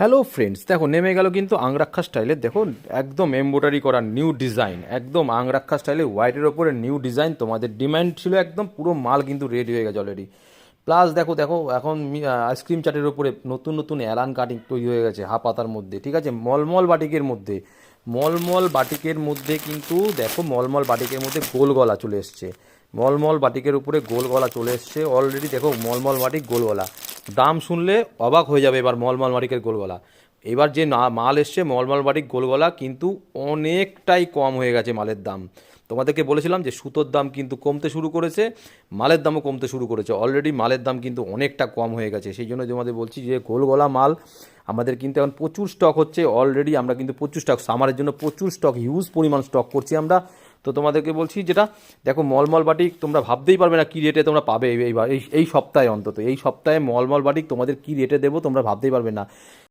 Hello friends, দেখো নেমে গেল কিন্তু আংরাক্ষা স্টাইলে। দেখো একদম এমব্রয়ডারি করা নিউ ডিজাইন, একদম আংরাক্ষা স্টাইলে হোয়াইটের ওপরে নিউ ডিজাইন। তোমাদের ডিমান্ড ছিল, একদম পুরো মাল কিন্তু রেডি হয়ে গেছে অলরেডি। প্লাস দেখো দেখো এখন আইসক্রিম চাটের ওপরে নতুন নতুন অ্যালান কাটিং তৈরি হয়ে গেছে হাফ পাতার মধ্যে, ঠিক আছে, মলমল বাটিকের মধ্যে। মলমল বাটিকের মধ্যে কিন্তু দেখো, মলমল বাটিকের মধ্যে গোল গলা চলে এসছে। মলমল বাটিকের উপরে গোল গলা চলে এসছে অলরেডি। দেখো মলমল বাটিক গোল গলা, দাম শুনলে অবাক হয়ে যাবে। এবার মলমল বাটিকের গোল গলা, এবার যে মাল এসছে মলমল বাটিক গোল গলা কিন্তু অনেকটাই কম হয়ে গেছে মালের দাম। তোমাদেরকে বলেছিলাম যে সুতোর দাম কিন্তু কমতে শুরু করেছে, মালের দামও কমতে শুরু করেছে। অলরেডি মালের দাম কিন্তু অনেকটা কম হয়ে গেছে। সেই জন্য তোমাদের বলছি যে গোল গলা মাল আমাদের কিন্তু এখন প্রচুর স্টক হচ্ছে। অলরেডি আমরা কিন্তু প্রচুর স্টক, সামারের জন্য প্রচুর স্টক, হিউজ পরিমাণ স্টক করছি আমরা। তো তোমাদেরকে বলছি যেটা, দেখো মলমল বাটিক তোমরা ভাবতেই পারবে না কী রেটে তোমরা পাবে। এইবার এই সপ্তাহে, অন্তত এই সপ্তাহে মলমল বাটিক তোমাদের কী রেটে দেবো তোমরা ভাবতেই পারবে না।